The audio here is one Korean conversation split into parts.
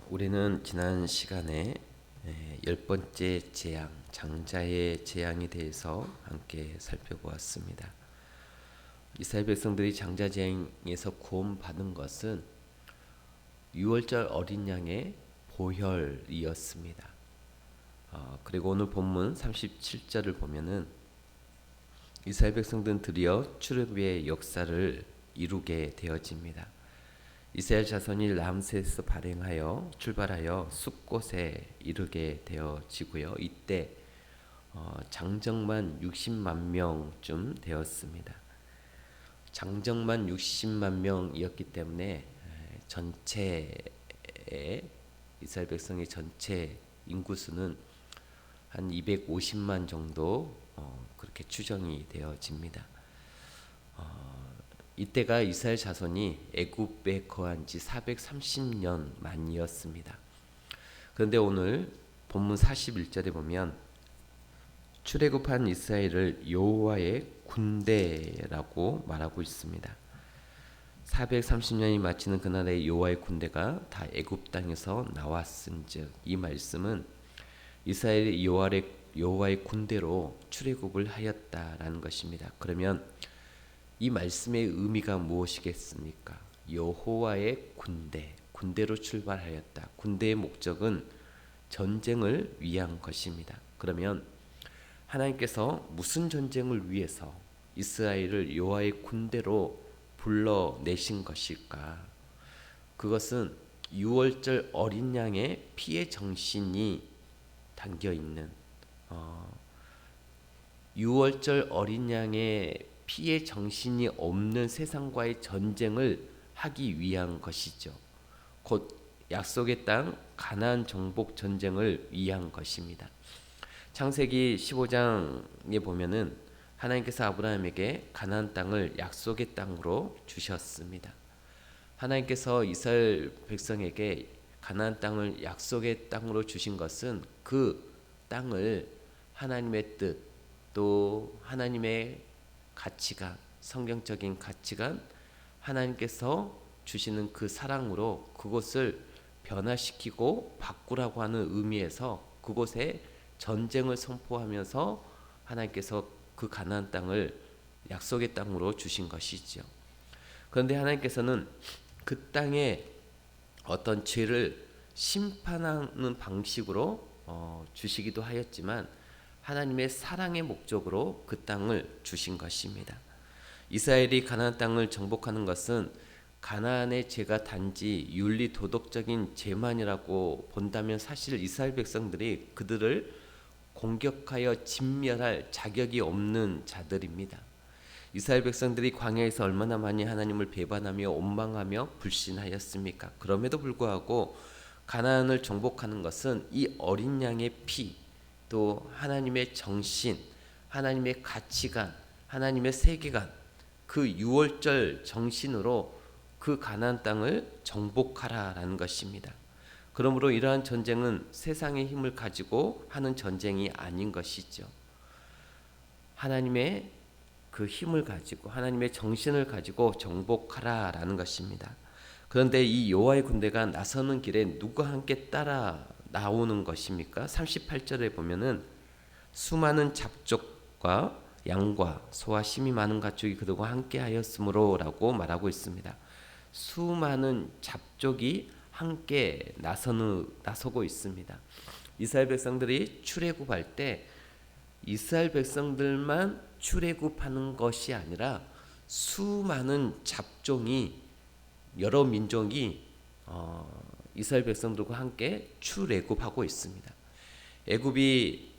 우리는 지난 시간에 열 번째 재앙, 장자의 재앙에 대해서 함께 살펴보았습니다. 이스라엘 백성들이 장자 재앙에서 구원받은 것은 유월절 어린 양의 보혈이었습니다. 그리고 오늘 본문 37절을 보면은 이스라엘 백성들은 드디어 출애굽의 역사를 이루게 되어집니다. 이스라엘 자손이 람세에서 발행하여 출발하여 숲곳에 이르게 되어지고요. 이때 장정만 60만 명쯤 되었습니다. 장정만 60만 명이었기 때문에 전체의 이스라엘 백성의 전체 인구수는 한 250만 정도 그렇게 추정이 되어집니다. 이때가 이스라엘 자손이 애굽에 거한 지 430년 만이었습니다. 그런데 오늘 본문 41절에 보면 출애굽한 이스라엘을 여호와의 군대라고 말하고 있습니다. 430년이 마치는 그날에 여호와의 군대가 다 애굽 땅에서 나왔은즉 이 말씀은 이스라엘이 여호와의 군대로 출애굽을 하였다라는 것입니다. 그러면 이 말씀의 의미가 무엇이겠습니까? 여호와의 군대로 출발하였다. 군대의 목적은 전쟁을 위한 것입니다. 그러면 하나님께서 무슨 전쟁을 위해서 이스라엘을 여호와의 군대로 불러내신 것일까? 그것은 유월절 어린 양의 피의 정신이 담겨있는 유월절 어린 양의 피의 정신이 없는 세상과의 전쟁을 하기 위한 것이죠. 곧 약속의 땅 가나안 정복 전쟁을 위한 것입니다. 창세기 15장에 보면은 하나님께서 아브라함에게 가나안 땅을 약속의 땅으로 주셨습니다. 하나님께서 이스라엘 백성에게 가나안 땅을 약속의 땅으로 주신 것은 그 땅을 하나님의 뜻, 또 하나님의 가치관, 성경적인 가치관, 하나님께서 주시는 그 사랑으로 그곳을 변화시키고 바꾸라고 하는 의미에서 그곳에 전쟁을 선포하면서 하나님께서 그 가나안 땅을 약속의 땅으로 주신 것이죠. 그런데 하나님께서는 그 땅에 어떤 죄를 심판하는 방식으로 주시기도 하였지만 하나님의 사랑의 목적으로 그 땅을 주신 것입니다. 이스라엘이 가나안 땅을 정복하는 것은 가나안의 죄가 단지 윤리 도덕적인 죄만이라고 본다면 사실 이스라엘 백성들이 그들을 공격하여 진멸할 자격이 없는 자들입니다. 이스라엘 백성들이 광야에서 얼마나 많이 하나님을 배반하며 원망하며 불신하였습니까? 그럼에도 불구하고 가나안을 정복하는 것은 이 어린 양의 피, 또 하나님의 정신, 하나님의 가치관, 하나님의 세계관, 그 유월절 정신으로 그 가나안 땅을 정복하라라는 것입니다. 그러므로 이러한 전쟁은 세상의 힘을 가지고 하는 전쟁이 아닌 것이죠. 하나님의 그 힘을 가지고 하나님의 정신을 가지고 정복하라라는 것입니다. 그런데 이 여호와의 군대가 나서는 길에 누가 함께 따라 나오는 것입니까? 38절에 보면은 수많은 잡족과 양과 소와 심이 많은 가축이 그들과 함께 하였으므로라고 말하고 있습니다. 수많은 잡족이 함께 나서고 있습니다. 이스라엘 백성들이 출애굽할 때 이스라엘 백성들만 출애굽하는 것이 아니라 수많은 잡종이 여러 민족이 이스라엘 백성들과 함께 출애굽하고 있습니다. 애굽이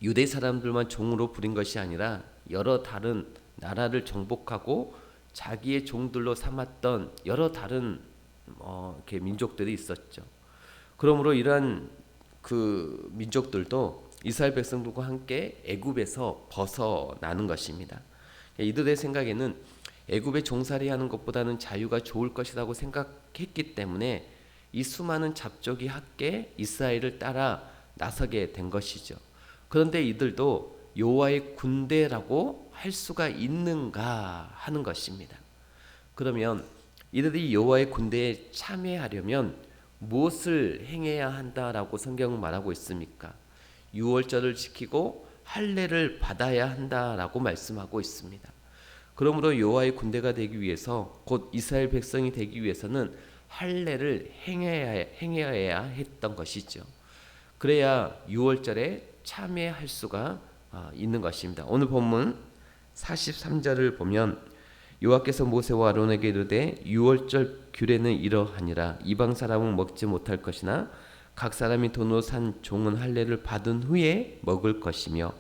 유대 사람들만 종으로 부린 것이 아니라 여러 다른 나라를 정복하고 자기의 종들로 삼았던 여러 다른 이렇게 민족들이 있었죠. 그러므로 이러한 그 민족들도 이스라엘 백성들과 함께 애굽에서 벗어나는 것입니다. 이들의 생각에는 애굽에 종살이하는 것보다는 자유가 좋을 것이라고 생각했기 때문에 이 수많은 잡족이 함께 이스라엘을 따라 나서게 된 것이죠. 그런데 이들도 여호와의 군대라고 할 수가 있는가 하는 것입니다. 그러면 이들이 여호와의 군대에 참여하려면 무엇을 행해야 한다라고 성경은 말하고 있습니까? 유월절을 지키고 할례를 받아야 한다라고 말씀하고 있습니다. 그러므로 여호와의 군대가 되기 위해서, 곧 이스라엘 백성이 되기 위해서는 할례를 행해야 했던 것이죠. 그래야 유월절에 참여할 수가 있는 것입니다. 오늘 본문 43절을 보면 여호와께서 모세와 아론에게 이르되 유월절 규례는 이러하니라. 이방 사람은 먹지 못할 것이나 각 사람이 돈으로 산 종은 할례를 받은 후에 먹을 것이며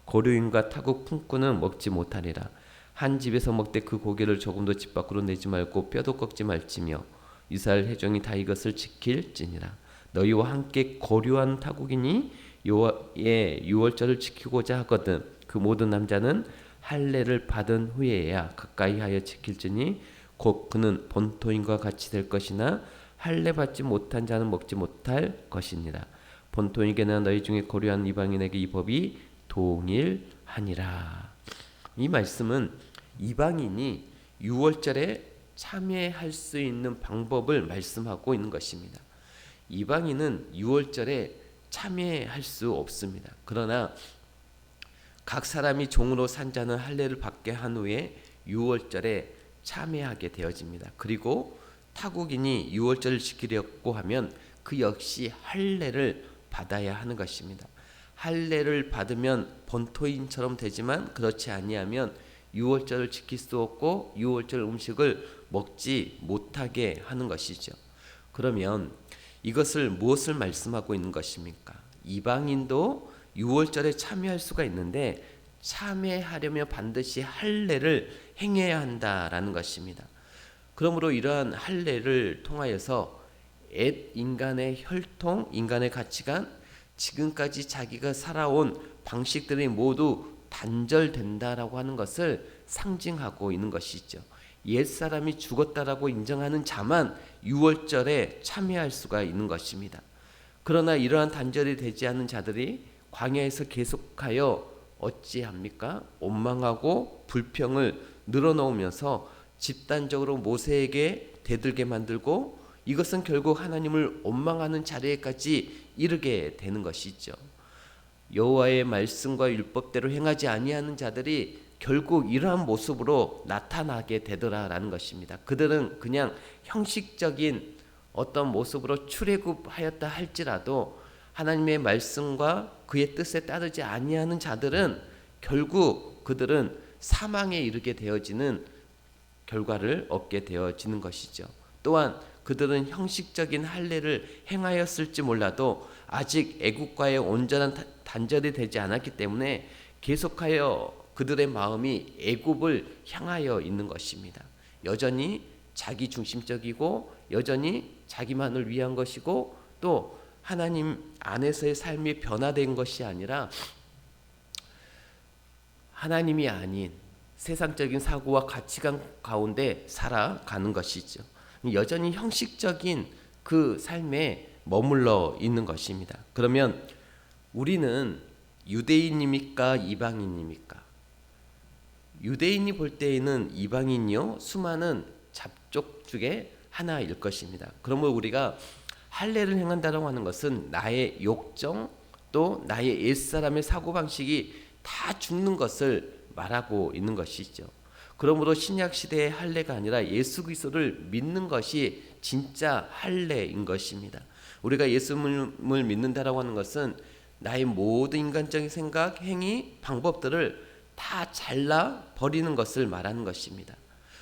고려인과 타국 품꾼은 먹지 못하리라. 한 집에서 먹되 그 고기를 조금도 집 밖으로 내지 말고 뼈도 꺾지 말지며 이스라엘 회중이 다 이것을 지킬지니라. 너희와 함께 거류한 타국인이 여호와의 유월절을 지키고자 하거든 그 모든 남자는 할례를 받은 후에야 가까이 하여 지킬지니 곧 그는 본토인과 같이 될 것이나 할례 받지 못한 자는 먹지 못할 것이니라. 본토인에게나 너희 중에 거류한 이방인에게 이 법이 동일하니라. 이 말씀은 이방인이 유월절에 참여할 수 있는 방법을 말씀하고 있는 것입니다. 이방인은 유월절에 참여할 수 없습니다. 그러나 각 사람이 종으로 산 자는 할례를 받게 한 후에 유월절에 참여하게 되어집니다. 그리고 타국인이 유월절을 지키려고 하면 그 역시 할례를 받아야 하는 것입니다. 할례를 받으면 본토인처럼 되지만 그렇지 아니하면 유월절을 지킬 수 없고 유월절 음식을 먹지 못하게 하는 것이죠. 그러면 이것을 무엇을 말씀하고 있는 것입니까? 이방인도 유월절에 참여할 수가 있는데 참여하려면 반드시 할례를 행해야 한다라는 것입니다. 그러므로 이러한 할례를 통하여서 옛 인간의 혈통, 인간의 가치관, 지금까지 자기가 살아온 방식들이 모두 단절된다라고 하는 것을 상징하고 있는 것이죠. 옛사람이 죽었다라고 인정하는 자만 유월절에 참여할 수가 있는 것입니다. 그러나 이러한 단절이 되지 않는 자들이 광야에서 계속하여 어찌합니까? 원망하고 불평을 늘어놓으면서 집단적으로 모세에게 대들게 만들고 이것은 결국 하나님을 원망하는 자리에까지 이르게 되는 것이죠. 여호와의 말씀과 율법대로 행하지 아니하는 자들이 결국 이러한 모습으로 나타나게 되더라라는 것입니다. 그들은 그냥 형식적인 어떤 모습으로 출애굽하였다 할지라도 하나님의 말씀과 그의 뜻에 따르지 아니하는 자들은 결국 그들은 사망에 이르게 되어지는 결과를 얻게 되어지는 것이죠. 또한 그들은 형식적인 할례를 행하였을지 몰라도 아직 애국과의 온전한 단절이 되지 않았기 때문에 계속하여 그들의 마음이 애굽을 향하여 있는 것입니다. 여전히 자기 중심적이고 여전히 자기만을 위한 것이고 또 하나님 안에서의 삶이 변화된 것이 아니라 하나님이 아닌 세상적인 사고와 가치관 가운데 살아가는 것이죠. 여전히 형식적인 그 삶에 머물러 있는 것입니다. 그러면 우리는 유대인입니까? 이방인입니까? 유대인이 볼 때에는 이방인이요 수많은 잡족 중에 하나일 것입니다. 그러므로 우리가 할례를 행한다고 하는 것은 나의 욕정 또 나의 옛사람의 사고방식이 다 죽는 것을 말하고 있는 것이죠. 그러므로 신약시대의 할례가 아니라 예수 그리스도를 믿는 것이 진짜 할례인 것입니다. 우리가 예수님을 믿는다라고 하는 것은 나의 모든 인간적인 생각, 행위, 방법들을 다 잘라 버리는 것을 말하는 것입니다.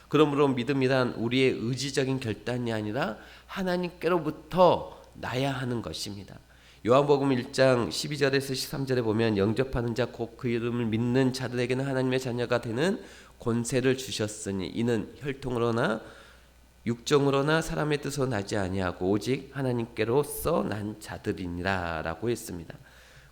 그러므로 믿음이란 우리의 의지적인 결단이 아니라 하나님께로부터 나야 하는 것입니다. 요한복음 1장 12절에서 13절에 보면 영접하는 자 곧 그 이름을 믿는 자들에게는 하나님의 자녀가 되는 권세를 주셨으니 이는 혈통으로나 육정으로나 사람의 뜻으로 나지 아니하고 오직 하나님께로서 난 자들이니라 라고 했습니다.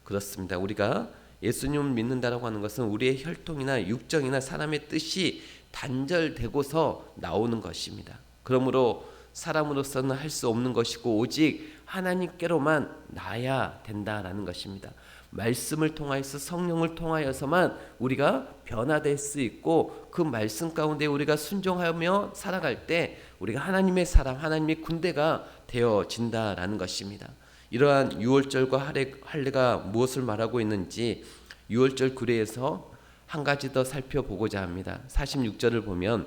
그렇습니다. 우리가 예수님을 믿는다라고 하는 것은 우리의 혈통이나 육정이나 사람의 뜻이 단절되고서 나오는 것입니다. 그러므로 사람으로서는 할 수 없는 것이고 오직 하나님께로만 나야 된다라는 것입니다. 말씀을 통하여서 성령을 통하여서만 우리가 변화될 수 있고 그 말씀 가운데 우리가 순종하며 살아갈 때 우리가 하나님의 사람, 하나님의 군대가 되어진다라는 것입니다. 이러한 유월절과 할례가 무엇을 말하고 있는지 유월절 규례에서 한 가지 더 살펴보고자 합니다. 46절을 보면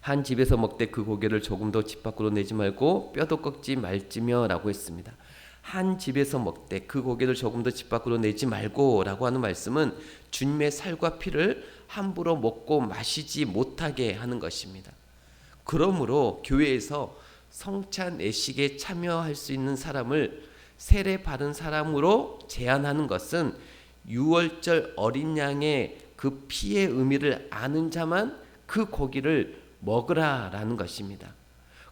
한 집에서 먹되 그 고기를 조금도 집 밖으로 내지 말고 뼈도 꺾지 말지며 라고 했습니다. 한 집에서 먹되 그 고기를 조금도 집 밖으로 내지 말고 라고 하는 말씀은 주님의 살과 피를 함부로 먹고 마시지 못하게 하는 것입니다. 그러므로 교회에서 성찬 내식에 참여할 수 있는 사람을 세례 받은 사람으로 제한하는 것은 유월절 어린 양의 그 피의 의미를 아는 자만 그 고기를 먹으라라는 것입니다.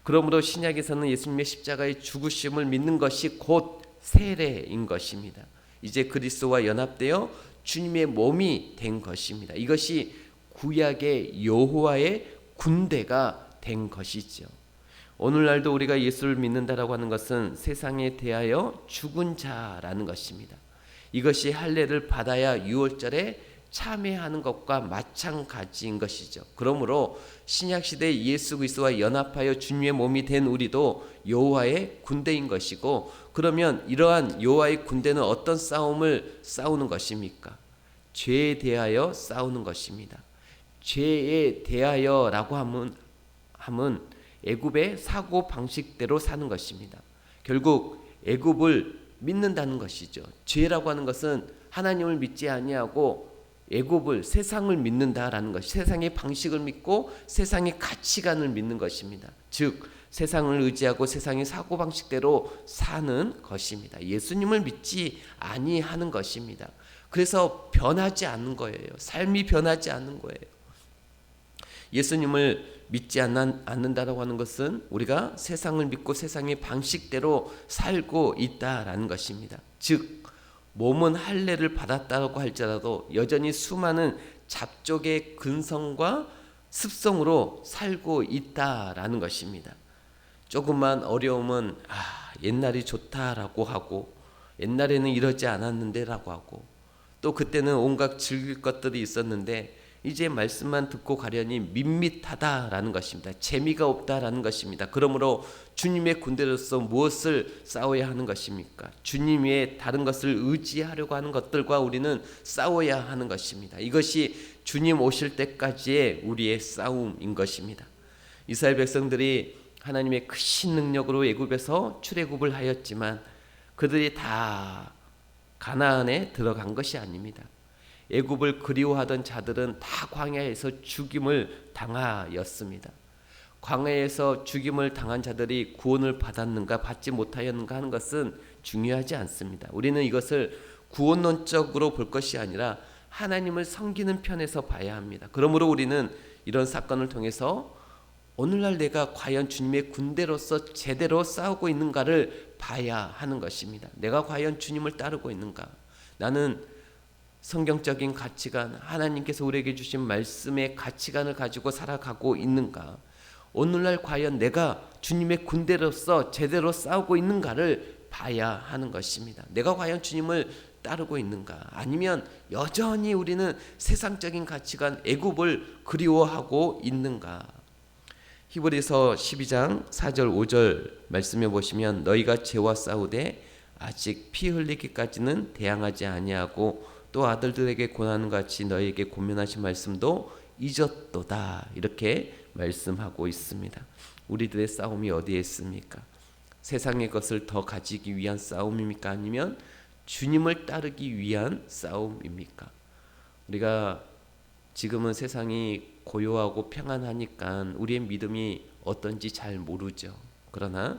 그러므로 신약에서는 예수님의 십자가의 죽으심을 믿는 것이 곧 세례인 것입니다. 이제 그리스도와 연합되어 주님의 몸이 된 것입니다. 이것이 구약의 여호와의 군대가 된 것이죠. 오늘날도 우리가 예수를 믿는다라고 하는 것은 세상에 대하여 죽은 자라는 것입니다. 이것이 할례를 받아야 유월절에 참여하는 것과 마찬가지인 것이죠. 그러므로 신약시대 예수 그리스도와 연합하여 주님의 몸이 된 우리도 여호와의 군대인 것이고, 그러면 이러한 여호와의 군대는 어떤 싸움을 싸우는 것입니까? 죄에 대하여 싸우는 것입니다. 죄에 대하여라고 함은 애굽의 사고 방식대로 사는 것입니다. 결국 애굽을 믿는다는 것이죠. 죄라고 하는 것은 하나님을 믿지 아니하고 애굽을, 세상을 믿는다라는 것이, 세상의 방식을 믿고 세상의 가치관을 믿는 것입니다. 즉 세상을 의지하고 세상의 사고방식대로 사는 것입니다. 예수님을 믿지 아니하는 것입니다. 그래서 변하지 않는 거예요. 삶이 변하지 않는 거예요. 예수님을 믿지 않는다라고 하는 것은 우리가 세상을 믿고 세상의 방식대로 살고 있다라는 것입니다. 즉 몸은 할례를 받았다고 할지라도 여전히 수많은 잡족의 근성과 습성으로 살고 있다라는 것입니다. 조금만 어려우면 옛날이 좋다라고 하고, 옛날에는 이러지 않았는데라고 하고, 또 그때는 온갖 즐길 것들이 있었는데 이제 말씀만 듣고 가려니 밋밋하다라는 것입니다. 재미가 없다라는 것입니다. 그러므로 주님의 군대로서 무엇을 싸워야 하는 것입니까? 주님 외에 다른 것을 의지하려고 하는 것들과 우리는 싸워야 하는 것입니다. 이것이 주님 오실 때까지의 우리의 싸움인 것입니다. 이스라엘 백성들이 하나님의 크신 능력으로 애굽에서 출애굽을 하였지만 그들이 다 가나안에 들어간 것이 아닙니다. 애굽을 그리워하던 자들은 다 광야에서 죽임을 당하였습니다. 광야에서 죽임을 당한 자들이 구원을 받았는가 받지 못하였는가 하는 것은 중요하지 않습니다. 우리는 이것을 구원론적으로 볼 것이 아니라 하나님을 섬기는 편에서 봐야 합니다. 그러므로 우리는 이런 사건을 통해서 오늘날 내가 과연 주님의 군대로서 제대로 싸우고 있는가를 봐야 하는 것입니다. 내가 과연 주님을 따르고 있는가? 나는 성경적인 가치관, 하나님께서 우리에게 주신 말씀의 가치관을 가지고 살아가고 있는가? 오늘날 과연 내가 주님의 군대로서 제대로 싸우고 있는가를 봐야 하는 것입니다. 내가 과연 주님을 따르고 있는가? 아니면 여전히 우리는 세상적인 가치관, 애굽을 그리워하고 있는가? 히브리서 12장 4절 5절 말씀해 보시면 너희가 죄와 싸우되 아직 피 흘리기까지는 대항하지 아니하고 또 아들들에게 고난하는 같이 너희에게 권면하신 말씀도 잊었도다, 이렇게 말씀하고 있습니다. 우리들의 싸움이 어디에 있습니까? 세상의 것을 더 가지기 위한 싸움입니까? 아니면 주님을 따르기 위한 싸움입니까? 우리가 지금은 세상이 고요하고 평안하니까 우리의 믿음이 어떤지 잘 모르죠. 그러나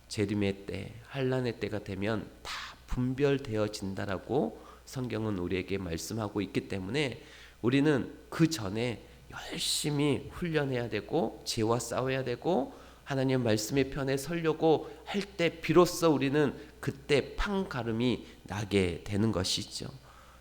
재림의 때, 환난의 때가 되면 다 분별되어진다라고 성경은 우리에게 말씀하고 있기 때문에 우리는 그 전에 열심히 훈련해야 되고 죄와 싸워야 되고 하나님의 말씀의 편에 서려고 할 때 비로소 우리는 그때 판가름이 나게 되는 것이죠.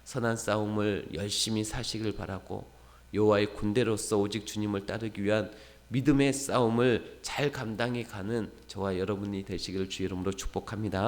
선한 싸움을 열심히 사시길 바라고 여호와의 군대로서 오직 주님을 따르기 위한 믿음의 싸움을 잘 감당해 가는 저와 여러분이 되시기를 주의 이름으로 축복합니다.